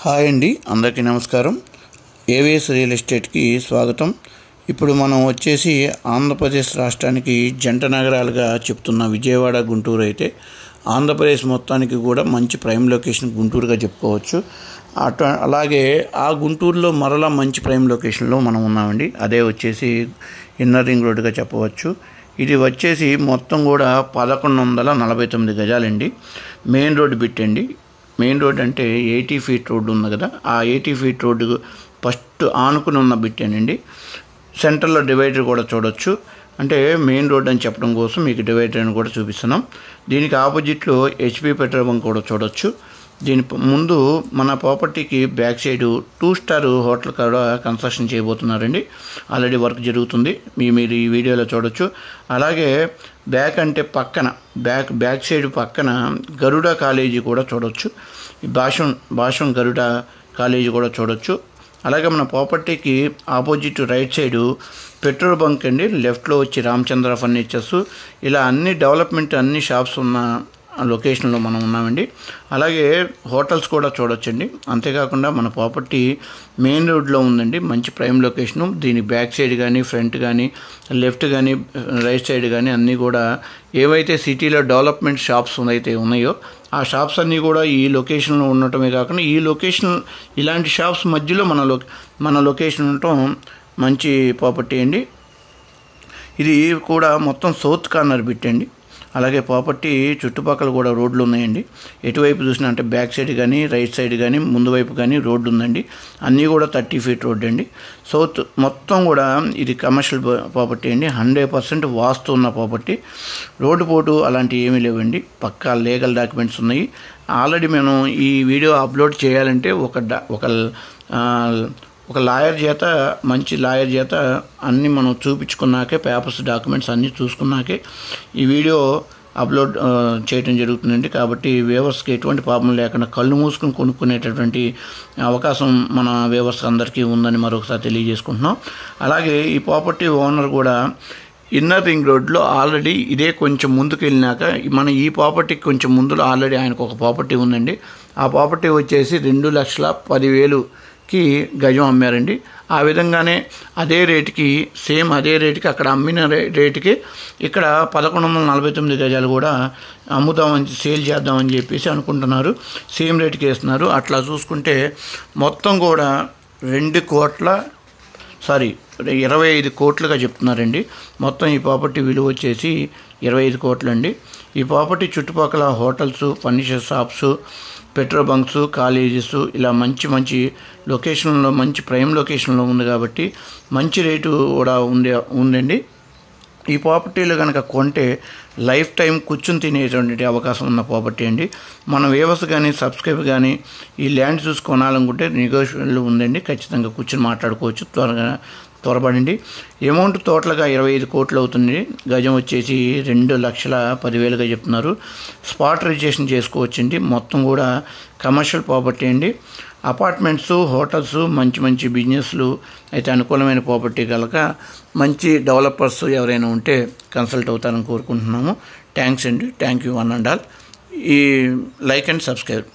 Hi అండి, అందరికీ నమస్కారం. ఏవిఎస్ రియల్ ఎస్టేట్కి స్వాగతం. ఇప్పుడు మనం వచ్చేసి ఆంధ్రప్రదేశ్ రాష్ట్రానికి జంట నగరాలుగా చెప్తున్న విజయవాడ, గుంటూరు అయితే ఆంధ్రప్రదేశ్ మొత్తానికి కూడా మంచి ప్రైమ్ లొకేషన్ గుంటూరుగా చెప్పుకోవచ్చు. అలాగే ఆ గుంటూరులో మరలా మంచి ప్రైమ్ లొకేషన్లో మనం ఉన్నామండి. అదే వచ్చేసి ఇన్నర్ రింగ్ రోడ్డుగా చెప్పవచ్చు. ఇది వచ్చేసి మొత్తం కూడా 1149 గజాలండి. మెయిన్ రోడ్డు బిట్టండి. మెయిన్ రోడ్ అంటే 80 ఫీట్ రోడ్డు ఉంది కదా, ఆ 80 ఫీట్ రోడ్డు ఫస్ట్ ఆనుకుని ఉన్న బిట్టేనండి. సెంటర్లో డివైడర్ కూడా చూడొచ్చు. అంటే మెయిన్ రోడ్ అని చెప్పడం కోసం మీకు డివైడర్ అని కూడా చూపిస్తున్నాం. దీనికి ఆపోజిట్లో హెచ్పి పెట్రోల్ బంక్ కూడా చూడొచ్చు. దీని ముందు మన ప్రాపర్టీకి బ్యాక్ సైడ్ 2 స్టార్ హోటల్ కూడా కన్స్ట్రక్షన్ చేయబోతున్నారండి. ఆల్రెడీ వర్క్ జరుగుతుంది, మీరు ఈ వీడియోలో చూడొచ్చు. అలాగే బ్యాక్ అంటే పక్కన బ్యాక్ సైడ్ పక్కన గరుడ కాలేజీ కూడా చూడొచ్చు. భాషం గరుడ కాలేజీ కూడా చూడొచ్చు. అలాగే మన ప్రాపర్టీకి opposite right side petrol bunk అండి. లెఫ్ట్లో వచ్చి రామచంద్ర ఫర్నిచర్స్, ఇలా అన్ని డెవలప్మెంట్ అన్ని షాప్స్ ఉన్న లొకేషన్లో మనం ఉన్నామండి. అలాగే హోటల్స్ కూడా చూడొచ్చండి. అంతేకాకుండా మన ప్రాపర్టీ మెయిన్ రోడ్లో ఉందండి. మంచి ప్రైమ్ లొకేషను. దీని బ్యాక్ సైడ్ కానీ, ఫ్రంట్ కానీ, లెఫ్ట్ కానీ, రైట్ సైడ్ కానీ అన్నీ కూడా ఏవైతే సిటీలో డెవలప్మెంట్ షాప్స్ అయితే ఉన్నాయో ఆ షాప్స్ అన్నీ కూడా ఈ లొకేషన్లో ఉండటమే కాకుండా ఈ లొకేషన్ ఇలాంటి షాప్స్ మధ్యలో మన లొకేషన్ ఉండటం మంచి ప్రాపర్టీ అండి. ఇది కూడా మొత్తం సౌత్ కార్నర్ బిట్టండి. అలాగే ప్రాపర్టీ చుట్టుపక్కల కూడా రోడ్లు ఉన్నాయండి. ఎటువైపు చూసినా అంటే బ్యాక్ సైడ్ కానీ, రైట్ సైడ్ కానీ, ముందు వైపు కానీ రోడ్డు ఉందండి. అన్నీ కూడా 30 ఫీట్ రోడ్డు అండి. సౌత్ మొత్తం కూడా ఇది కమర్షియల్ ప్రాపర్టీ అండి. 100% వాస్తు ఉన్న ప్రాపర్టీ. రోడ్డు పోటు అలాంటివి ఏమీ లేవండి. పక్కా లీగల్ డాక్యుమెంట్స్ ఉన్నాయి. ఆల్రెడీ మేము ఈ వీడియో అప్లోడ్ చేయాలంటే ఒక లాయర్ చేత, మంచి లాయర్ చేత అన్నీ మనం చూపించుకున్నాకే, పేపర్స్ డాక్యుమెంట్స్ అన్నీ చూసుకున్నాకే ఈ వీడియో అప్లోడ్ చేయడం జరుగుతుందండి. కాబట్టి వ్యూవర్స్కి ఎటువంటి ప్రాబ్లం లేకుండా కళ్ళు మూసుకుని కొనుక్కునేటటువంటి అవకాశం మన వ్యూవర్స్ అందరికీ ఉందని మరొకసారి తెలియజేసుకుంటున్నాం. అలాగే ఈ ప్రాపర్టీ ఓనర్ కూడా ఇన్నర్ రింగ్ రోడ్లో ఆల్రెడీ ఇదే కొంచెం ముందుకు వెళ్ళినాక మన ఈ ప్రాపర్టీకి కొంచెం ముందులో ఆల్రెడీ ఆయనకు ఒక ప్రాపర్టీ ఉందండి. ఆ ప్రాపర్టీ వచ్చేసి 2,10,000కి గజం అమ్మారండి. ఆ విధంగానే అదే రేటుకి అక్కడ అమ్మిన రేటుకి ఇక్కడ 1149 గజాలు కూడా అమ్ముదామని, సేల్ చేద్దామని చెప్పేసి అనుకుంటున్నారు. సేమ్ రేటుకి వేస్తున్నారు. అట్లా చూసుకుంటే మొత్తం కూడా 25 కోట్లుగా చెప్తున్నారండి. మొత్తం ఈ ప్రాపర్టీ విలువ వచ్చేసి 25 కోట్లు అండి. ఈ ప్రాపర్టీ చుట్టుపక్కల hotels, furniture shops, petrol bunks, colleges, ఇలా మంచి లొకేషన్లో, మంచి ప్రైమ్ లొకేషన్లో ఉంది కాబట్టి మంచి రేటు కూడా ఉందండి. ఈ ప్రాపర్టీలో కనుక కొంటే లైఫ్ టైం కూర్చుని తినేటువంటి అవకాశం ఉన్న ప్రాపర్టీ అండి. మన వ్యూవర్స్ కానీ, సబ్స్క్రైబ్ కానీ ఈ ల్యాండ్ చూసి కొనాలనుకుంటే నెగోషియబుల్ ఉందండి. ఖచ్చితంగా కూర్చొని మాట్లాడుకోవచ్చు. త్వరపడండి. అమౌంట్ టోటల్గా 25 కోట్లు అవుతుంది. గజం వచ్చేసి 2,10,000గా చెప్తున్నారు. స్పాట్ రిజిస్ట్రేషన్ చేసుకోవచ్చండి. మొత్తం కూడా కమర్షియల్ ప్రాపర్టీ అండి. అపార్ట్మెంట్స్, హోటల్స్, మంచి బిజినెస్లు అయితే అనుకూలమైన ప్రాపర్టీ కనుక మంచి డెవలపర్స్ ఎవరైనా ఉంటే కన్సల్ట్ అవుతారని కోరుకుంటున్నాము. థ్యాంక్స్ అండి. Thank you one and all. ఈ లైక్ అండ్ సబ్స్క్రైబ్.